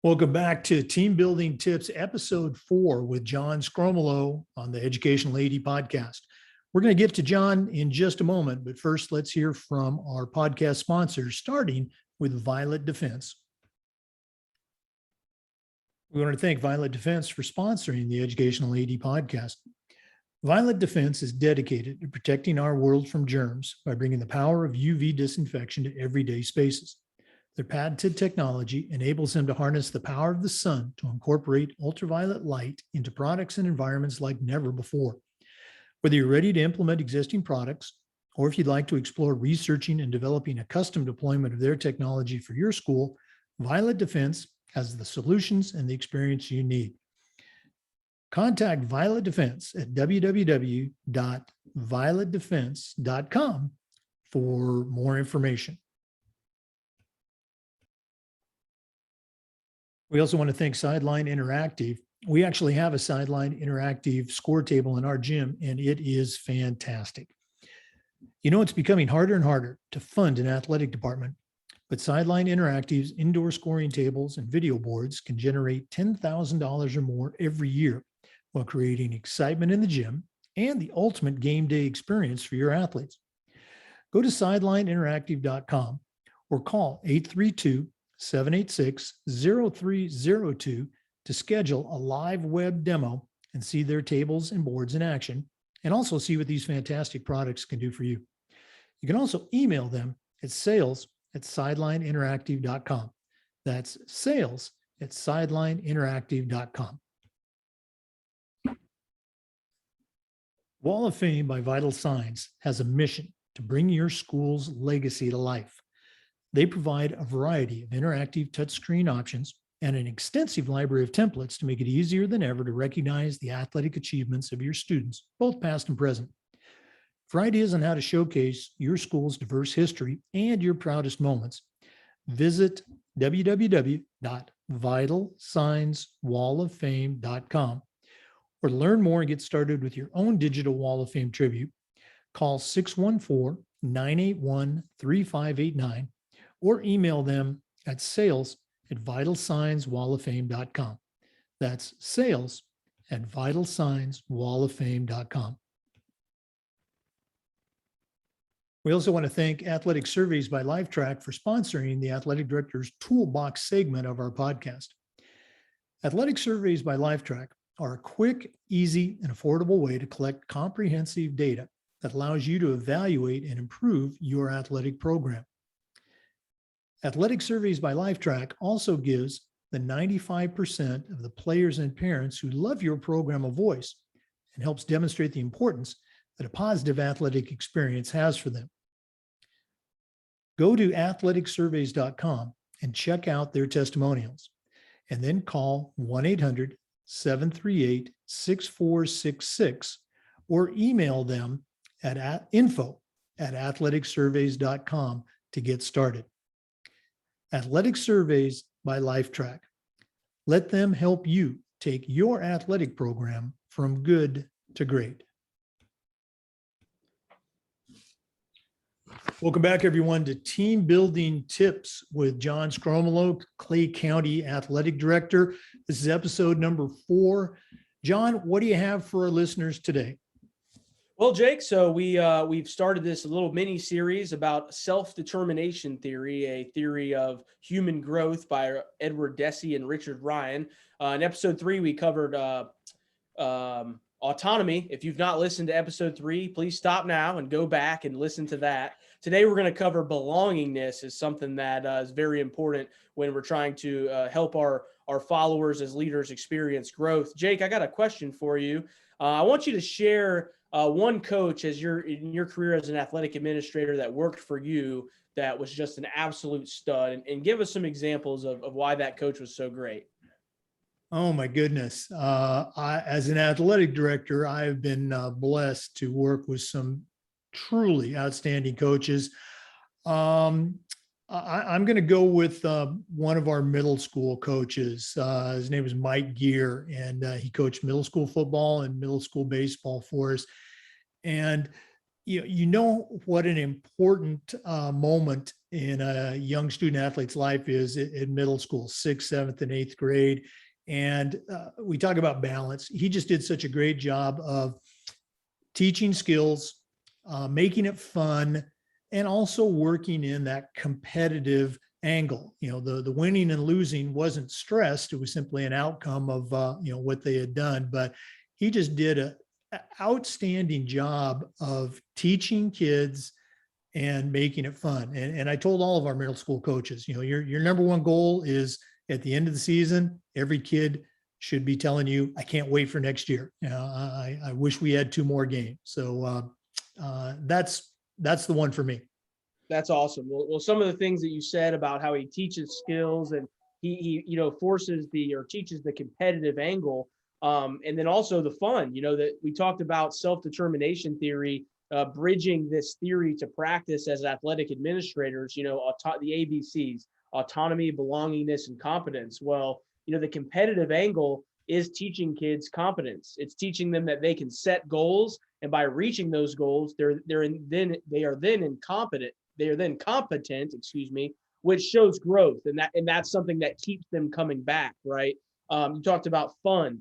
Welcome back to Team Building Tips, episode 4 with John Sgromolo on the Educational AD podcast. We're going to get to John in just a moment, but first let's hear from our podcast sponsors, starting with Violet Defense. We want to thank Violet Defense for sponsoring the Educational AD podcast. Violet Defense is dedicated to protecting our world from germs by bringing the power of UV disinfection to everyday spaces. Their patented technology enables them to harness the power of the sun to incorporate ultraviolet light into products and environments like never before. Whether you're ready to implement existing products, or if you'd like to explore researching and developing a custom deployment of their technology for your school, Violet Defense has the solutions and the experience you need. Contact Violet Defense at www.violetdefense.com for more information. We also want to thank Sideline Interactive. We actually have a Sideline Interactive score table in our gym, and it is fantastic. You know, it's becoming harder and harder to fund an athletic department, but Sideline Interactive's indoor scoring tables and video boards can generate $10,000 or more every year while creating excitement in the gym and the ultimate game day experience for your athletes. Go to sidelineinteractive.com or call 832-786-0302 to schedule a live web demo and see their tables and boards in action, and also see what these fantastic products can do for you. You can also email them at sales@sidelineinteractive.com. That's sales@sidelineinteractive.com. Wall of Fame by Vital Signs has a mission to bring your school's legacy to life. They provide a variety of interactive touchscreen options and an extensive library of templates to make it easier than ever to recognize the athletic achievements of your students, both past and present. For ideas on how to showcase your school's diverse history and your proudest moments, visit www.vitalsignswalloffame.com. Or to learn more and get started with your own digital Wall of Fame tribute, call 614-981-3589 or email them at sales@vitalsignswalloffame.com. That's sales@vitalsignswalloffame.com. We also want to thank Athletic Surveys by Lifetrack for sponsoring the Athletic Director's Toolbox segment of our podcast. Athletic Surveys by Lifetrack are a quick, easy, and affordable way to collect comprehensive data that allows you to evaluate and improve your athletic program. Athletic Surveys by Lifetrack also gives the 95% of the players and parents who love your program a voice and helps demonstrate the importance that a positive athletic experience has for them. Go to athleticsurveys.com and check out their testimonials, and then call 1-800-738-6466 or email them at info@athleticsurveys.com to get started. Athletic Surveys by Lifetrack. Let them help you take your athletic program from good to great. Welcome back, everyone, to Team Building Tips with John Sgromolo, Clay County Athletic Director. This is episode number 4. John, what do you have for our listeners today? Well, Jake, so we've started this little mini series about self-determination theory, a theory of human growth by Edward Deci and Richard Ryan. In episode 3, we covered autonomy. If you've not listened to episode 3, please stop now and go back and listen to that. Today, we're going to cover belongingness as something that is very important when we're trying to help our followers as leaders experience growth. Jake, I got a question for you. I want you to share one coach in your career as an athletic administrator that worked for you that was just an absolute stud, and give us some examples of why that coach was so great. Oh my goodness. As an athletic director, I've been blessed to work with some truly outstanding coaches. I'm going to go with one of our middle school coaches. His name is Mike Gear, and he coached middle school football and middle school baseball for us. And you know what an important moment in a young student athlete's life is in middle school, 6th, 7th, and 8th grade. And we talk about balance. He just did such a great job of teaching skills, making it fun, and also working in that competitive angle. The winning and losing wasn't stressed. It was simply an outcome of, what they had done. But he just did an outstanding job of teaching kids and making it fun. And I told all of our middle school coaches, your number one goal is at the end of the season, every kid should be telling you, I can't wait for next year. I wish we had 2 more games. So that's the one for me. That's awesome. Well, some of the things that you said about how he teaches skills and he forces or teaches the competitive angle, and then also the fun. That we talked about self-determination theory, bridging this theory to practice as athletic administrators. The ABCs: autonomy, belongingness, and competence. Well, the competitive angle is teaching kids competence. It's teaching them that they can set goals, and by reaching those goals, they are then competent, which shows growth, and that's something that keeps them coming back, right? You talked about fun.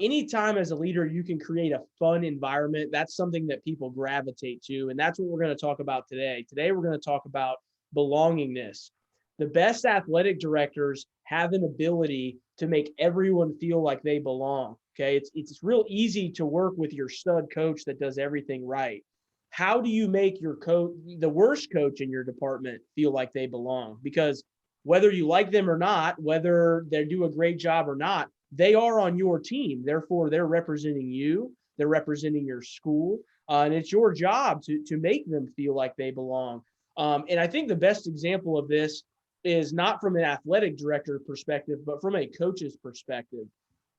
Anytime as a leader you can create a fun environment, that's something that people gravitate to, and that's what we're going to talk about today. Today we're going to talk about belongingness. The best athletic directors have an ability to make everyone feel like they belong. Okay, it's real easy to work with your stud coach that does everything right. How do you make your coach, the worst coach in your department, feel like they belong? Because whether you like them or not, whether they do a great job or not, they are on your team. Therefore, they're representing you. They're representing your school. And it's your job to make them feel like they belong. And I think the best example of this is not from an athletic director perspective, but from a coach's perspective.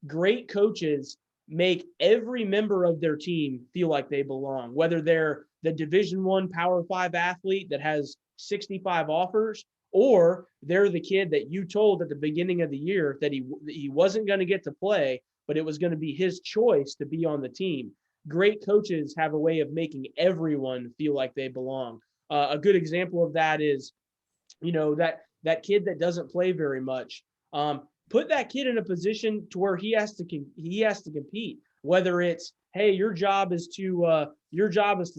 Great coaches make every member of their team feel like they belong, whether they're the Division I Power 5 athlete that has 65 offers, or they're the kid that you told at the beginning of the year that he wasn't going to get to play, but it was going to be his choice to be on the team. Great coaches have a way of making everyone feel like they belong. A good example of that is, that kid that doesn't play very much. Put that kid in a position to where he has to compete. Whether it's, hey, your job is to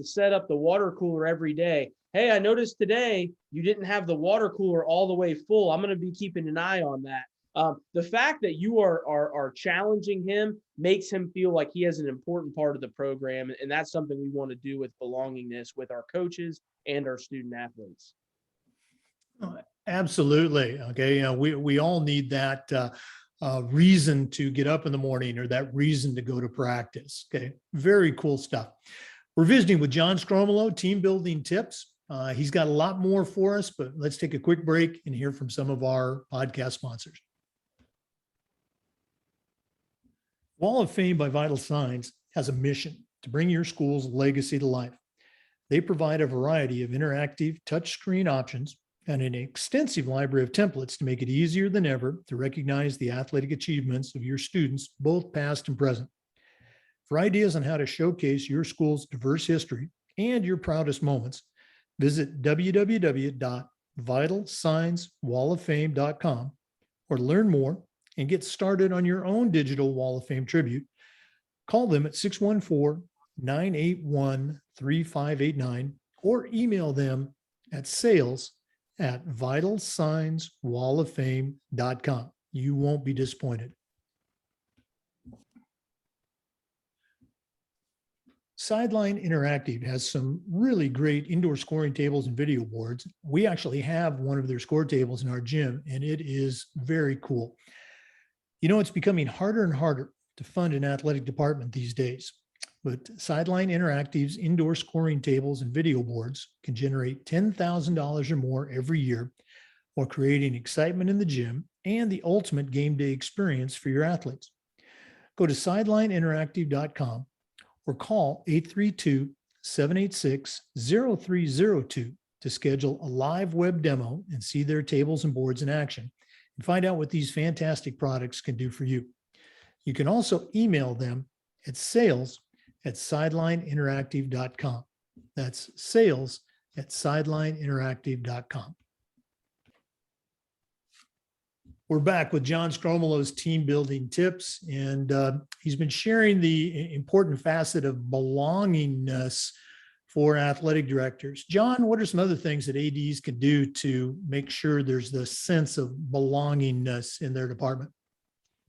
set up the water cooler every day. Hey, I noticed today you didn't have the water cooler all the way full. I'm going to be keeping an eye on that. The fact that you are challenging him makes him feel like he has an important part of the program, and that's something we want to do with belongingness with our coaches and our student athletes. Absolutely. Okay. We all need that reason to get up in the morning, or that reason to go to practice. Okay. Very cool stuff. We're visiting with John Sgromolo, team building tips. He's got a lot more for us, but let's take a quick break and hear from some of our podcast sponsors. Wall of Fame by Vital Signs has a mission to bring your school's legacy to life. They provide a variety of interactive touchscreen options and an extensive library of templates to make it easier than ever to recognize the athletic achievements of your students, both past and present. For ideas on how to showcase your school's diverse history and your proudest moments, visit www.vitalsignswalloffame.com or learn more and get started on your own digital Wall of Fame tribute. Call them at 614-981-3589 or email them at sales@vitalsignswalloffame.com. You won't be disappointed. Sideline Interactive has some really great indoor scoring tables and video boards. We actually have one of their score tables in our gym, and it is very cool. It's becoming harder and harder to fund an athletic department these days, but Sideline Interactive's indoor scoring tables and video boards can generate $10,000 or more every year, while creating excitement in the gym and the ultimate game day experience for your athletes. Go to sidelineinteractive.com or call 832-786-0302 to schedule a live web demo and see their tables and boards in action and find out what these fantastic products can do for you. You can also email them at sales@sidelineinteractive.com. That's sales@sidelineinteractive.com. We're back with John Sgromolo's team building tips, and he's been sharing the important facet of belongingness for athletic directors. John, what are some other things that ADs can do to make sure there's the sense of belongingness in their department?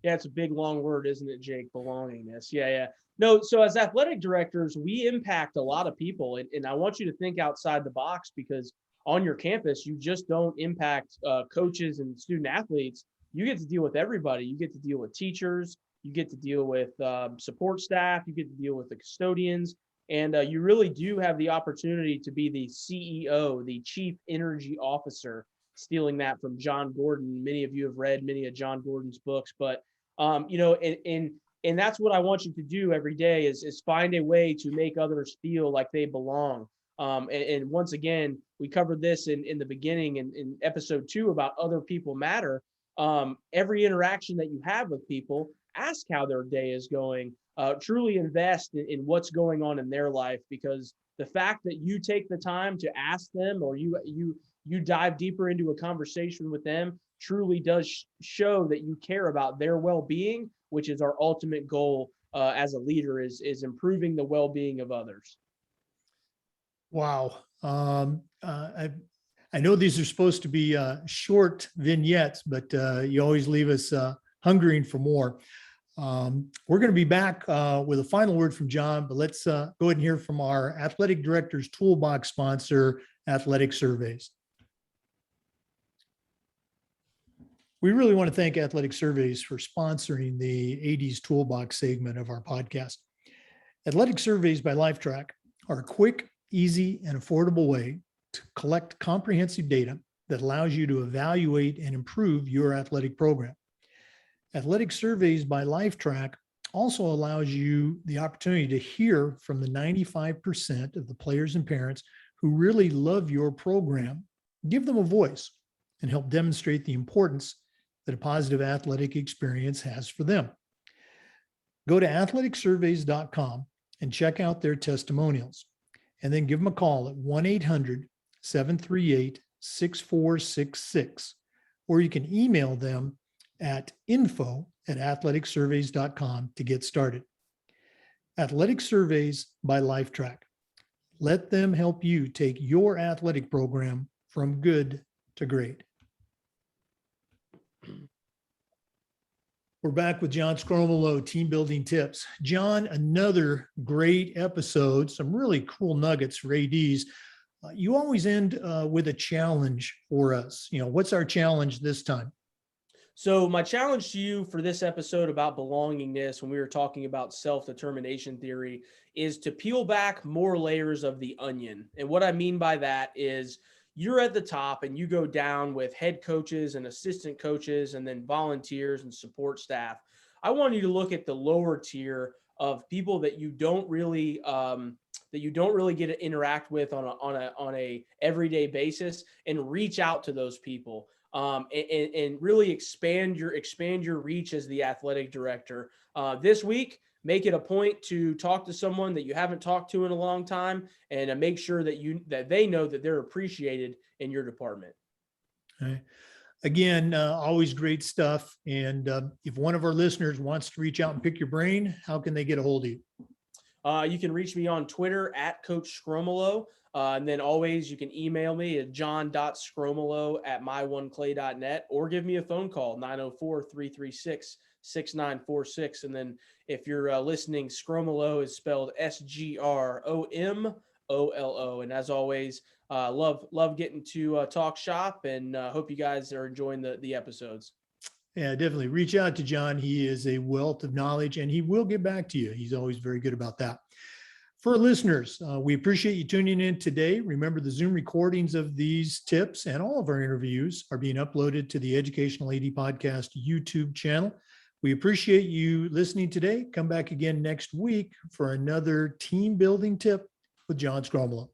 Yeah, it's a big, long word, isn't it, Jake? Belongingness. Yeah. No, so as athletic directors, we impact a lot of people. And I want you to think outside the box, because on your campus, you just don't impact coaches and student athletes. You get to deal with everybody. You get to deal with teachers. You get to deal with support staff. You get to deal with the custodians. And you really do have the opportunity to be the CEO, the Chief Energy Officer, stealing that from John Gordon. Many of you have read many of John Gordon's books, but and that's what I want you to do every day is find a way to make others feel like they belong. And once again, we covered this in the beginning in episode 2 about other people matter. Every interaction that you have with people, ask how their day is going. Truly invest in what's going on in their life, because the fact that you take the time to ask them, or you dive deeper into a conversation with them, truly does show that you care about their well-being, which is our ultimate goal as a leader, is improving the well-being of others. Wow. I know these are supposed to be short vignettes, but you always leave us hungering for more. We're going to be back with a final word from John, but let's go ahead and hear from our Athletic Directors Toolbox sponsor, Athletic Surveys. We really want to thank Athletic Surveys for sponsoring the AD's Toolbox segment of our podcast. Athletic Surveys by LifeTrack are a quick, easy, and affordable way to collect comprehensive data that allows you to evaluate and improve your athletic program. Athletic Surveys by LifeTrack also allows you the opportunity to hear from the 95% of the players and parents who really love your program. Give them a voice and help demonstrate the importance that a positive athletic experience has for them. Go to athleticsurveys.com and check out their testimonials, and then give them a call at 1-800-738-6466, or you can email them at info@athleticsurveys.com to get started. Athletic Surveys by LifeTrack. Let them help you take your athletic program from good to great. We're back with John Sgromolo, team building tips. John, another great episode, some really cool nuggets for ADs. You always end with a challenge for us. What's our challenge this time? So my challenge to you for this episode about belongingness, when we were talking about self-determination theory, is to peel back more layers of the onion. And what I mean by that is, you're at the top and you go down with head coaches and assistant coaches and then volunteers and support staff. I want you to look at the lower tier of people that you don't really get to interact with on a everyday basis, and reach out to those people and really expand your reach as the athletic director. This week, make it a point to talk to someone that you haven't talked to in a long time, and make sure that they know that they're appreciated in your department. Okay. Again, always great stuff. And if one of our listeners wants to reach out and pick your brain, how can they get a hold of you? You can reach me on Twitter at Coach Sgromolo. And then always you can email me at john.sgromolo@myoneclay.net, or give me a phone call, 904-336-6946. And then if you're listening, Sgromolo is spelled Sgromolo. And as always, love getting to talk shop, and hope you guys are enjoying the episodes. Yeah, definitely reach out to John. He is a wealth of knowledge, and he will get back to you. He's always very good about that. For our listeners, we appreciate you tuning in today. Remember, the Zoom recordings of these tips and all of our interviews are being uploaded to the Educational AD Podcast YouTube channel. We appreciate you listening today. Come back again next week for another team building tip with John Sgromolo.